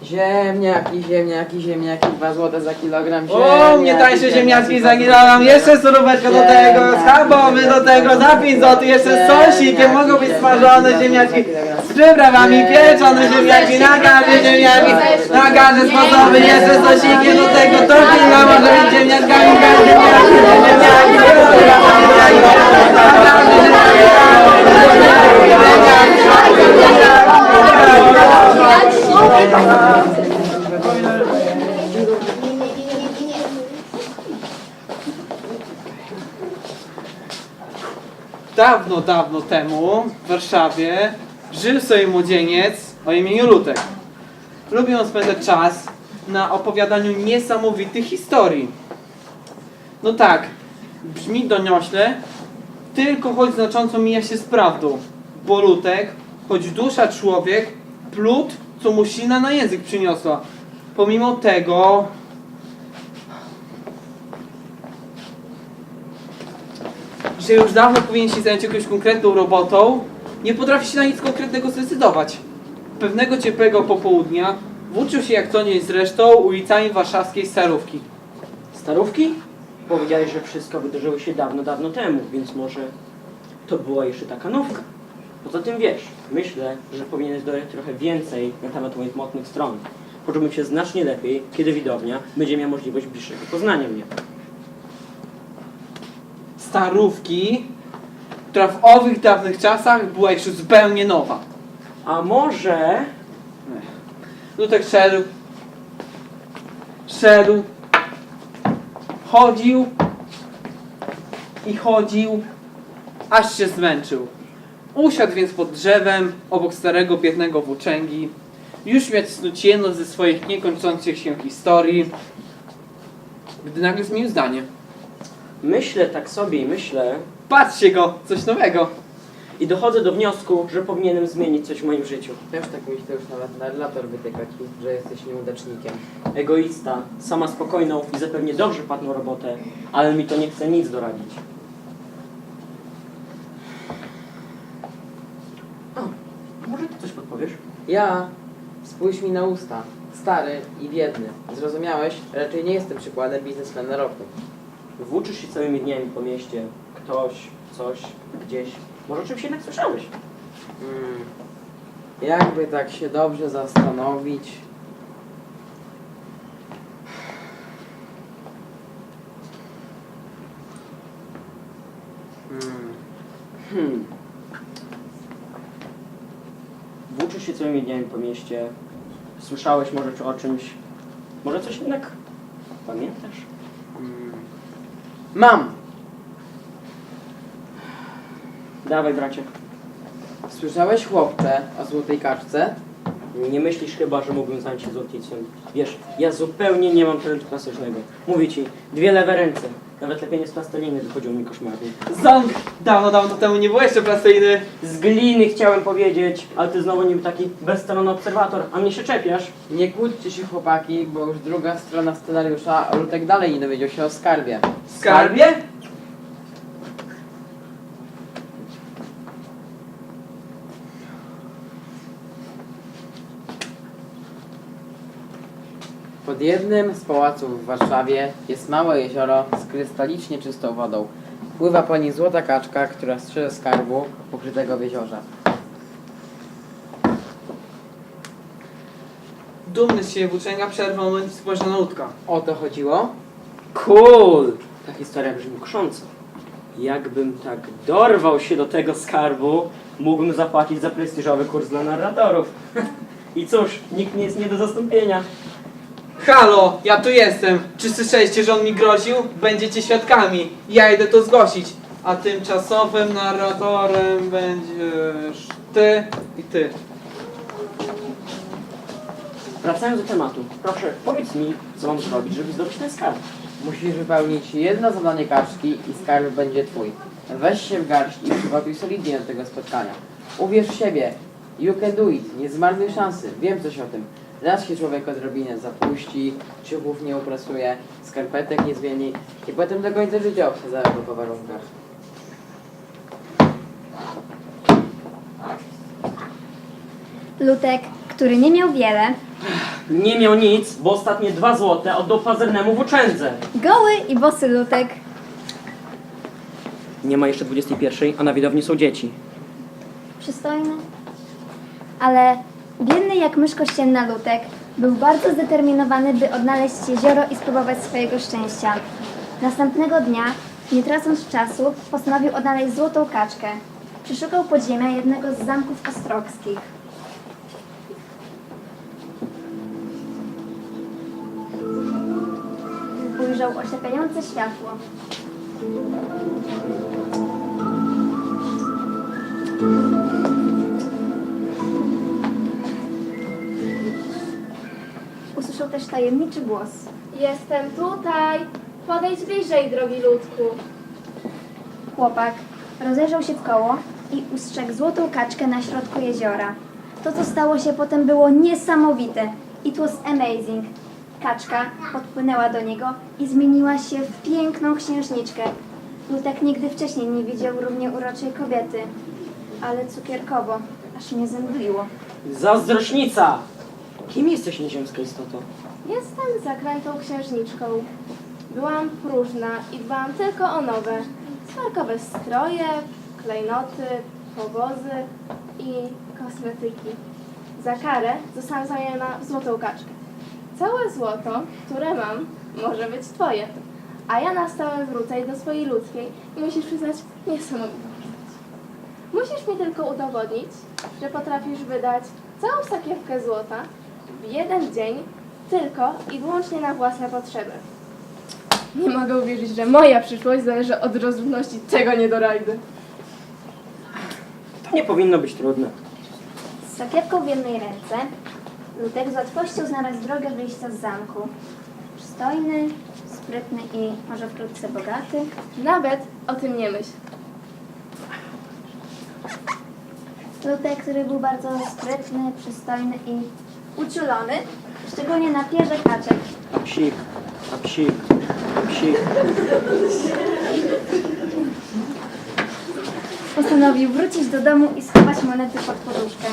Ziemniaki, 2 złote za kilogram. O, mnie tańsze ziemniaczki za kilogram, jeszcze suróweczka do tego, schabowy do tego, za 5 zł, jeszcze z sosikiem, mogą być smażone ziemniaczki, z przyprawami, pieczone ziemniaki, na garze ziemniaki, na garze sposoby, jeszcze z sosikiem do tego, to kilka może być ziemniaczkami, Dawno, dawno temu w Warszawie żył sobie młodzieniec o imieniu Lutek. Lubił on spędzać czas na opowiadaniu niesamowitych historii. No tak, brzmi doniośle, tylko choć znacząco mija się z prawdą, bo Lutek, choć dusza człowiek, plód, co mu ślina na język przyniosła. Pomimo tego, że już dawno powinien się zająć jakąś konkretną robotą, nie potrafi się na nic konkretnego zdecydować. Pewnego ciepłego popołudnia włóczył się jak co dzień zresztą ulicami warszawskiej Starówki. Starówki? Powiedziałeś, że wszystko wydarzyło się dawno, dawno temu, więc może to była jeszcze taka nowka. Poza tym wiesz, myślę, że powinieneś dodać trochę więcej na temat moich mocnych stron. Poczułbym się znacznie lepiej, kiedy widownia będzie miała możliwość bliższego poznania mnie. Starówki, która w owych dawnych czasach była jeszcze zupełnie nowa. A może... Lutek szedł, chodził, aż się zmęczył. Usiadł więc pod drzewem, obok starego, biednego włóczęgi. Już miał snuć jedną ze swoich niekończących się historii, gdy nagle zmienił zdanie. Myślę tak sobie i myślę... Patrzcie go, coś nowego. I dochodzę do wniosku, że powinienem zmienić coś w moim życiu. Też tak myślę, już nawet narrator wytyka ci, że jesteś nieudacznikiem. Egoista, sama spokojną i zapewnie dobrze płatną robotę, ale mi to nie chce nic doradzić. O, może ty coś podpowiesz? Ja? Spójrz mi na usta. Stary i biedny. Zrozumiałeś? Raczej nie jestem przykładem biznesmena roku. Włóczysz się całymi dniami po mieście. Ktoś, coś, gdzieś. Może o czymś jednak słyszałeś? Jakby tak się dobrze zastanowić... Włóczysz się całymi dniami po mieście. Słyszałeś może o czymś. Może coś jednak pamiętasz? Mam! Dawaj, bracie. Słyszałeś, chłopcze, o złotej kaczce? Nie myślisz chyba, że mógłbym zająć się złotnictwem. Wiesz, ja zupełnie nie mam talentu klasycznego. Mówię ci, 2 lewe ręce. Nawet lepienie z plasteliny wychodziło mi koszmarnie. Ząg! Dawno, dawno temu nie było jeszcze plasteliny. Z gliny chciałem powiedzieć, ale ty znowu niby taki bezstronny obserwator, a mnie się czepiasz. Nie kłóćcie się, chłopaki, bo już druga strona scenariusza, a Lutek dalej nie dowiedział się o skarbie. Skarbie? Pod jednym z pałaców w Warszawie jest małe jezioro z krystalicznie czystą wodą. Pływa po nim złota kaczka, która strzeże skarbu ukrytego w jeziorze. Dumny z siebie włóczęga przerwał moment i spojrzał na Lutka. O to chodziło? Cool! Ta historia brzmi kusząco. Jakbym tak dorwał się do tego skarbu, mógłbym zapłacić za prestiżowy kurs dla narratorów. I cóż, nikt nie jest nie do zastąpienia. Halo, ja tu jestem. Czy słyszeliście, że on mi groził? Będziecie świadkami. Ja idę to zgłosić. A tymczasowym narratorem będziesz ty i ty. Wracając do tematu, proszę, powiedz mi, co mam zrobić, żeby zdobyć ten skarb. Musisz wypełnić jedno zadanie kaczki i skarb będzie twój. Weź się w garść i przygotuj solidnie do tego spotkania. Uwierz w siebie. You can do it. Nie zmarnuj szansy. Wiem coś o tym. Raz się człowiek odrobinę zapuści, ciuchów nie uprasuje, skarpetek nie zmieni i potem do końca życia obsadza go po warunkach. Lutek, który nie miał wiele, Nie miał nic, bo ostatnie 2 złote oddał pazernemu włóczędze. goły i bosy Lutek, Nie ma jeszcze 21, a na widowni są dzieci. przystojny, ale biedny jak mysz kościelna Lutek był bardzo zdeterminowany, by odnaleźć jezioro i spróbować swojego szczęścia. Następnego dnia, nie tracąc czasu, postanowił odnaleźć złotą kaczkę. Przeszukał podziemia jednego z zamków ostrockich. Ujrzał oślepiające światło. Usłyszał też tajemniczy głos. Jestem tutaj. Podejdź bliżej, drogi ludku. Chłopak rozejrzał się wkoło i ustrzegł złotą kaczkę na środku jeziora. To, co stało się potem, było niesamowite. It was amazing. Kaczka podpłynęła do niego i zmieniła się w piękną księżniczkę. Lutek nigdy wcześniej nie widział równie uroczej kobiety, ale cukierkowo, aż mnie zemdliło. Zazdrośnica! Kim jesteś, nieziemska istoto? Jestem zaklętą księżniczką. Byłam próżna i dbałam tylko o nowe, smarkowe stroje, klejnoty, powozy i kosmetyki. Za karę zostałam zamieniona w złotą kaczkę. Całe złoto, które mam, może być twoje. A ja na stałe wrócę do swojej ludzkiej i musisz przyznać niesamowitą postać. Musisz mi tylko udowodnić, że potrafisz wydać całą sakiewkę złota w jeden dzień tylko i wyłącznie na własne potrzeby. Nie mogę uwierzyć, że moja przyszłość zależy od rozrzutności tego niedorajdy. To nie powinno być trudne. Z sakiewką w jednej ręce Lutek z łatwością znalazł drogę wyjścia z zamku. Przystojny, sprytny i może wkrótce bogaty. Nawet o tym nie myśl. Lutek, który był bardzo sprytny, przystojny i uczulony, szczególnie na pierze kaczek. A psik, a psik, a psik. Postanowił wrócić do domu i schować monety pod poduszkę.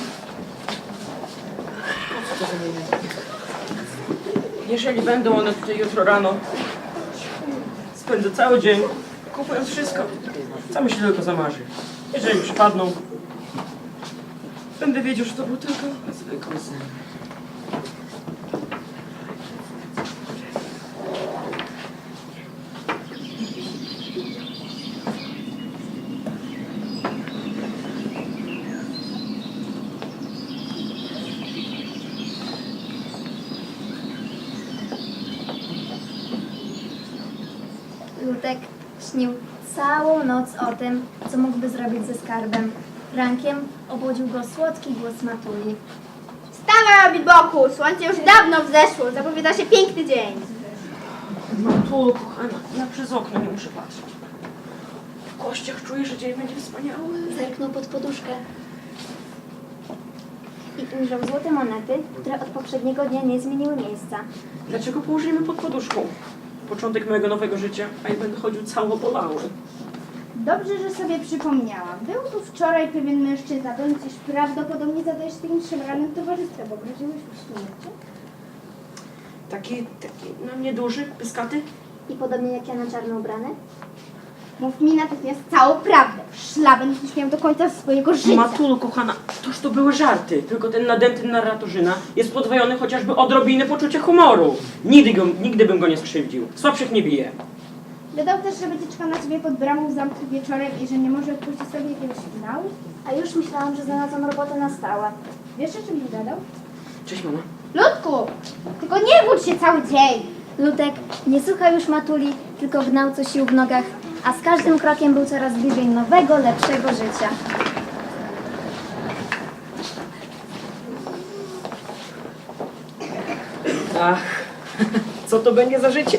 Jeżeli będą one tutaj jutro rano, spędzę cały dzień kupując wszystko, co mi się tylko zamarzy. Jeżeli przypadną, będę wiedział, że to był tylko zwykły sen. Lutek śnił całą noc o tym, co mógłby zrobić ze skarbem. Rankiem obudził go słodki głos Matuli. Wstawaj, Biboku! Słońce już dawno wzeszło. Zapowiada się piękny dzień. Matulo, kochana, ja przez okno nie muszę patrzeć. W kościach czuję, że dzień będzie wspaniały. Zerknął pod poduszkę i ujrzał złote monety, które od poprzedniego dnia nie zmieniły miejsca. Dlaczego położymy pod poduszką? Początek mojego nowego życia, a ja będę chodził całopolały. Dobrze, że sobie przypomniałam. Był tu wczoraj pewien mężczyzna, będąc iż prawdopodobnie zadajesz takim szemranym towarzystwem, bo groziłeś mu śmiercią. Taki na mnie duży, pyskaty? I podobnie jak ja na czarno ubrany? Mów mi natychmiast całą prawdę. Szlaban będziesz miał do końca swojego życia. Matulu, kochana, toż to były żarty. Tylko ten nadęty narratorzyna jest podwojony chociażby odrobinę poczucia humoru. Nigdy bym go nie skrzywdził. Słabszych nie bije. Dodał też, że będzie czekał na ciebie pod bramą w zamku wieczorem i że nie może odpuścić sobie jakiegoś finału. A już myślałam, że znalazłam robotę na stałe. Wiesz, o czym mi gadał? Cześć, mama. Ludku! Tylko nie wódź się cały dzień! Lutek nie słuchał już Matuli, tylko gnał co sił w nogach, a z każdym krokiem był coraz bliżej nowego, lepszego życia. Ach, co to będzie za życie?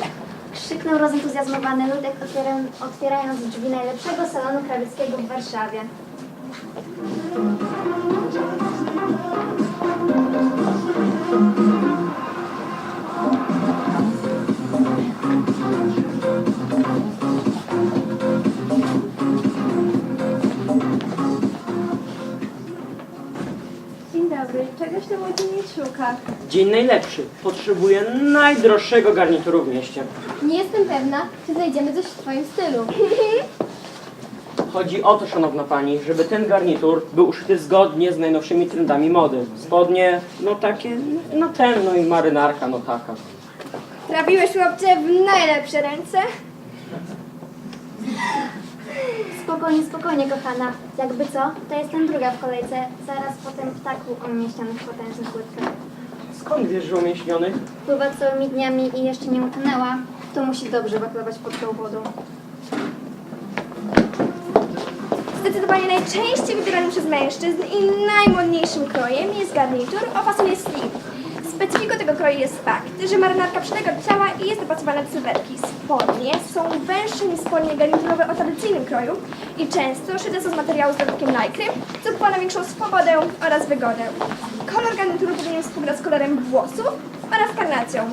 Krzyknął rozentuzjazmowany Lutek, otwierając drzwi najlepszego salonu krawieckiego w Warszawie. Dzień dobry. Czegoś to młodzieniec szuka? Dzień najlepszy. Potrzebuję najdroższego garnituru w mieście. Nie jestem pewna, czy znajdziemy coś w twoim stylu. Chodzi o to, szanowna pani, żeby ten garnitur był uszyty zgodnie z najnowszymi trendami mody. Spodnie, no takie, no ten, no i marynarka, no taka. Trafiłeś, chłopcze, w najlepsze ręce. Spokojnie, spokojnie, kochana. Jakby co, to jestem druga w kolejce, zaraz po tym ptaku umieśnionych w potężnych łydkach. Skąd wiesz, że umieśnionych? Pływa całymi dniami i jeszcze nie utonęła, to musi dobrze wachlować pod tą wodą. Zdecydowanie najczęściej wybieranym przez mężczyzn i najmodniejszym krojem jest garnitur o fasonie slim. Specyfiką tego kroju jest fakt, że marynarka przylega do ciała i jest dopasowana do sylwetki. Spodnie są węższe niż spodnie garniturowe o tradycyjnym kroju i często szyte są z materiału z dodatkiem lajkry, co wkłada większą swobodę oraz wygodę. Kolor garnituru powinien współgrać z kolorem włosów oraz karnacją.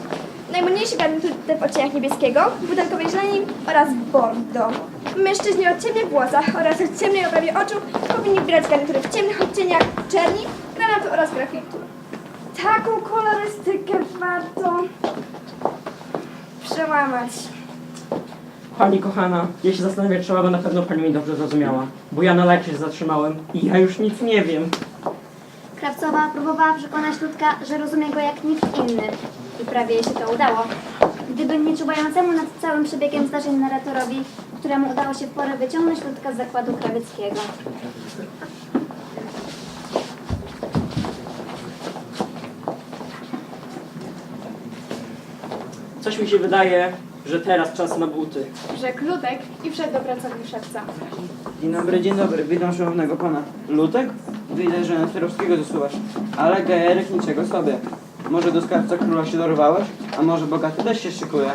Najmodniejszy garnitur w odcieniach niebieskiego, butelkowej zieleni oraz bordo. Mężczyźni o ciemnych włosach oraz o ciemnej oprawie oczu powinni wybierać garnitury w ciemnych odcieniach czerni, granatu oraz grafitu. Taką kolorystykę warto przełamać. Pani kochana, ja się zastanawiać trzeba, bo na pewno pani mnie dobrze zrozumiała. Bo ja na lajcie się zatrzymałem i ja już nic nie wiem. Krawcowa próbowała przekonać Ludka, że rozumie go jak nikt inny. I prawie jej się to udało. Gdyby nie czuwającemu nad całym przebiegiem zdarzeń narratorowi, któremu udało się w porę wyciągnąć Ludka z zakładu krawieckiego. Coś mi się wydaje, że teraz czas na buty. Rzekł Ludek i wszedł do pracowni szewca. Dzień dobry, witam szanownego pana. Lutek? Widzę, że na Sterowskiego zasuwasz, ale gejerek niczego sobie. Może do skarbca króla się dorwałeś? A może bogaty też się szykuje?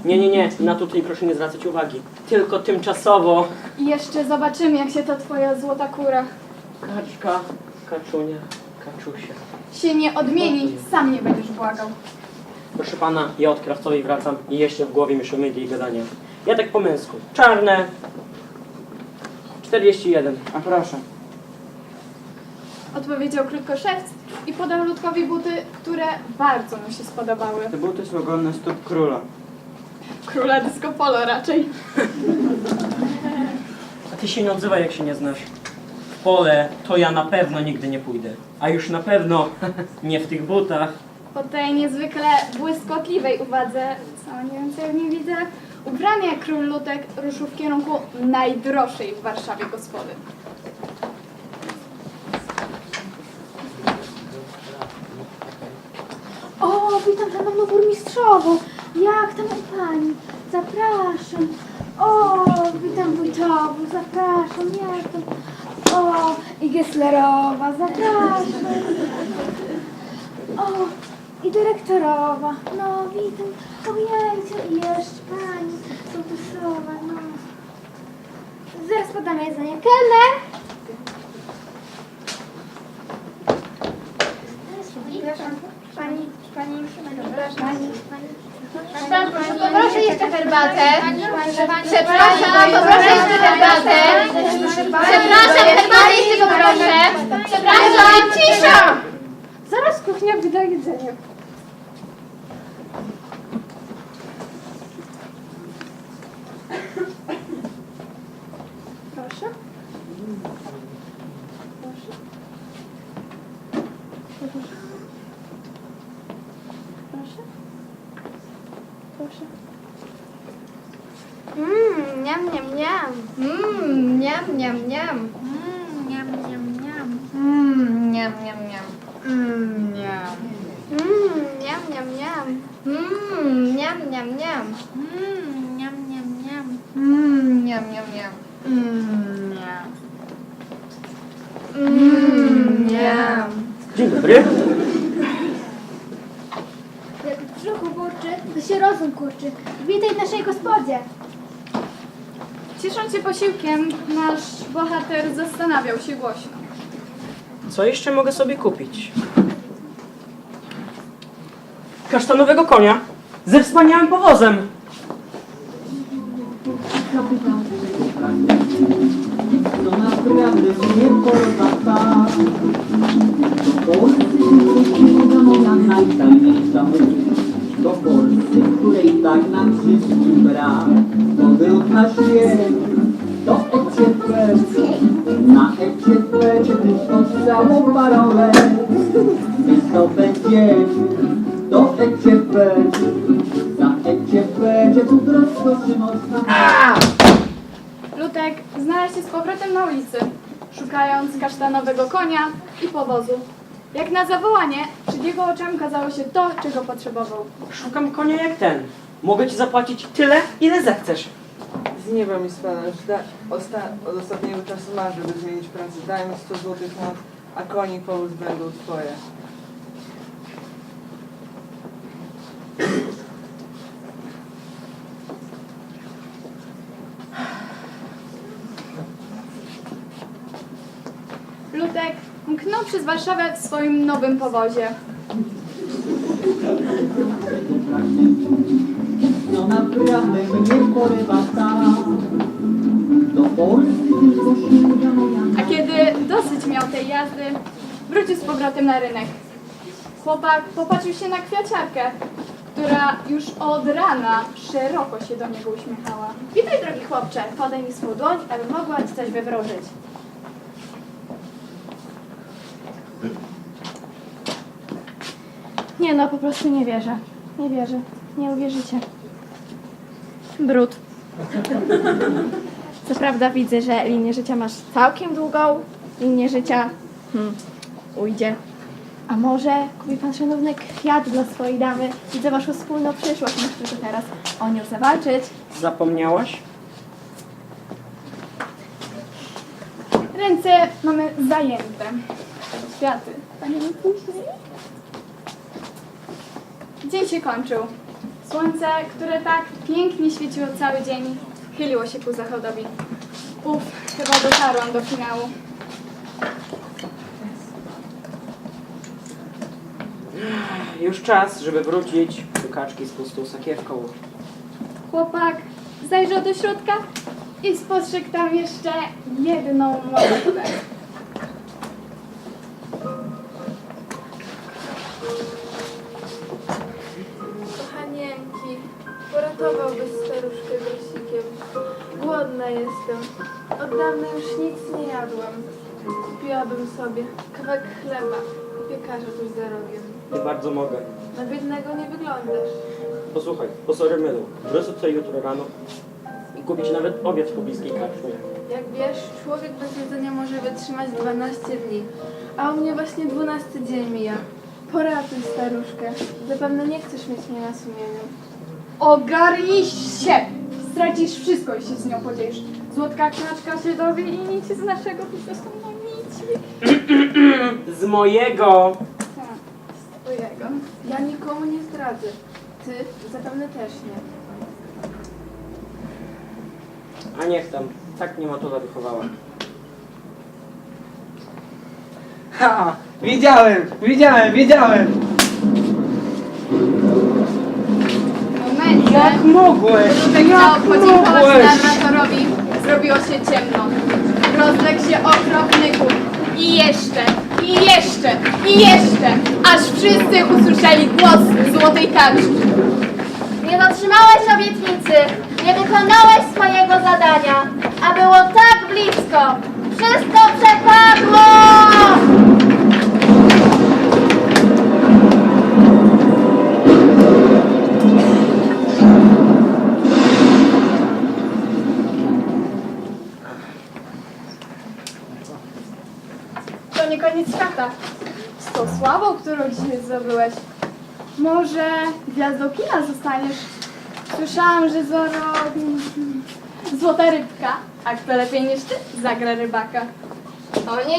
Nie, na tutaj proszę nie zwracać uwagi. Tylko tymczasowo. I jeszcze zobaczymy, jak się to twoja złota kura Kaczka, kaczunia, kaczusia. się nie odmieni, sam nie będziesz błagał. Proszę pana, ja od krawcowej wracam i jeszcze w głowie mi szumie jej gadania. Ja tak po męsku. Czarne. 41. A proszę. Odpowiedział krótko szewc i podał Ludkowi buty, które bardzo mu się spodobały. Te buty są godne stóp króla. Króla disco polo raczej. A ty się nie odzywaj, jak się nie znasz. W pole to ja na pewno nigdy nie pójdę. A już na pewno nie w tych butach. Po tej niezwykle błyskotliwej uwadze, sama nie wiem, co ja w niej widzę, ubrany jak król Ludek ruszył w kierunku najdroższej w Warszawie gospody. O, witam szanowną burmistrzową. Jak tam u pani? Zapraszam. O, witam wójtową, zapraszam. Jak tam? O, i Gesslerowa, zapraszam. O, i dyrektorowa. No, witam. Ojejcie, i jeszcze pani sołtysowa, no. Zaraz podam jedzenie. Kelner! Pani, Poproszę jeszcze herbatę. Przepraszam, poproszę jeszcze herbatę. Przepraszam, herbatę jeszcze poproszę. Przepraszam, cisza! Zaraz kuchnia wyda jedzenie. Proszę. Proszę. Proszę. Proszę. Niam, niam, niam. Niam, niam, niam. Niam, niam, niam. Niam, niam, niam. Niam. Niam, niam, niam. Niam, niam, niam. Niam, niam, niam. Niam, niam, niam. Niam. Dzień dobry. jak w brzuchu burczy, to się rozum kurczy. Witaj w naszej gospodzie. Ciesząc się posiłkiem, nasz bohater zastanawiał się głośno. Co jeszcze mogę sobie kupić? Kasztanowego konia ze wspaniałym powozem. No, naprawdę mnie porwa ta. Do Polscy przyjeżdża moja najtajniejsza myśl. Do Polscy, której tak nam wszystkim brak. Powrót na świat, do ECP. Na ECP, tyś całą parolę. My to będziemy do ECP. Za ECP, gdzie tu prosto Szymowska. Lutek znalazł się z powrotem na ulicy, szukając kasztanowego konia i powozu. Jak na zawołanie, przed jego oczami okazało się to, czego potrzebował. Szukam konia jak ten. Mogę ci zapłacić tyle, ile zechcesz. Z nieba mi spada, już od ostatniego czasu masz, żeby zmienić pracę. Daj mi 100 złotych a konik powóz będą twoje. Lutek mknął przez Warszawę w swoim nowym powozie. No naprawdę mnie porywa ta. Do Polski tylko przyjeżdża moja A kiedy dosyć miał tej jazdy, wrócił z powrotem na rynek. Chłopak popatrzył się na kwiaciarkę, która już od rana szeroko się do niego uśmiechała. Witaj, drogi chłopcze, podaj mi swą dłoń, aby mogła ci coś wywróżyć. Nie no, po prostu nie wierzę. Nie wierzę. Nie uwierzycie. Brud. Co prawda widzę, że linię życia masz całkiem długą. Linię życia ujdzie. A może kupi pan szanowny kwiat dla swojej damy? Widzę waszą wspólną przyszłość. Muszę tylko teraz o nią zawalczyć. Zapomniałaś? Ręce mamy zajęte. Kwiaty. Panie mi później. Dzień się kończył. Słońce, które tak pięknie świeciło cały dzień, chyliło się ku zachodowi. Chyba dotarłam do finału. Już czas, żeby wrócić do kaczki z pustą sakiewką. Chłopak zajrzał do środka i spostrzegł tam jeszcze jedną monetę. Kochanieńki, poratowałbyś staruszkę grosikiem. Głodna jestem. Od dawna już nic nie jadłam. Kupiłabym sobie kawałek chleba. U piekarza tuż za rogiem. Nie bardzo mogę. Na biednego nie wyglądasz. Posłuchaj, po sorry mylu. Wrócę tutaj jutro rano i kupić nawet obiad w pobliskiej karczmie. Jak wiesz, człowiek bez jedzenia może wytrzymać 12 dni. A u mnie właśnie 12 dzień mija. Poratuj staruszkę. Zapewne nie chcesz mieć mnie na sumieniu. Ogarnij się! Stracisz wszystko, jeśli z nią podzielisz. Złotka knaczka się dowie i nic z naszego biznesu ma nic. Z mojego! Twojego. Ja nikomu nie zdradzę. Ty zapewne też nie. A niech tam. Tak mnie matola wychowała. Ha! Wiedziałem! W momencie, Jak mogłeś? Lutek chciał podziękować narratorowi, zrobiło się ciemno. Rozległ się okropny huk. I jeszcze, aż wszyscy usłyszeli głos złotej kaczki. Nie dotrzymałeś obietnicy, nie wykonałeś swojego zadania, a było tak blisko. Wszystko przepadło! To nie koniec świata. Z tą sławą, którą dzisiaj zdobyłeś. Może gwiazdą kina zostaniesz? Słyszałam, że Zoro... Złota rybka. A kto lepiej niż ty zagra rybaka. O nie.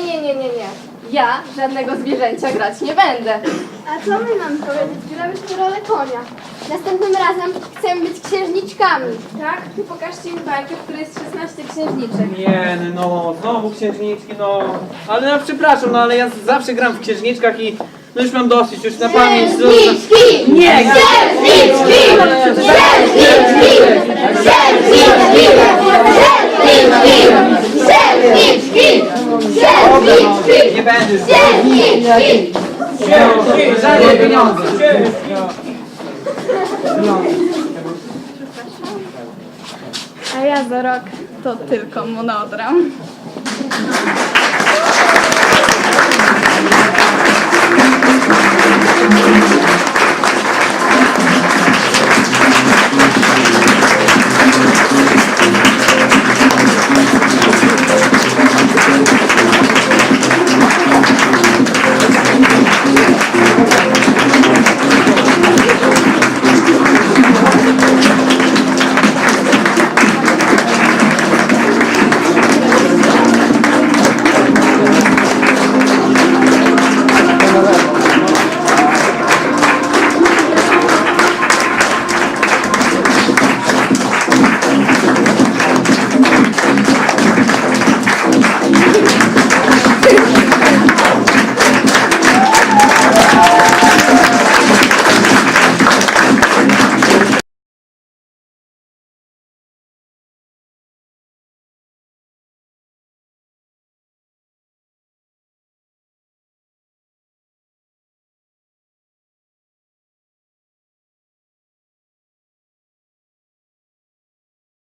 Ja żadnego zwierzęcia grać nie będę. A co my mamy powiedzieć? Grałyśmy rolę konia. Następnym razem chcemy być księżniczkami. Tak? Ty pokażcie mi bajkę, w której jest 16 księżniczek. Nie, no, znowu księżniczki, no. Ale no, przepraszam, no ale ja zawsze gram w księżniczkach i no już mam dosyć, już na pamięć. Księżniczki! Nie! Księżniczki! Księżniczki! Księżniczki! Księżniczki! Księżniczki! Dobra, no, nie będę żadne pieniądze. A ja za rok to tylko monodram.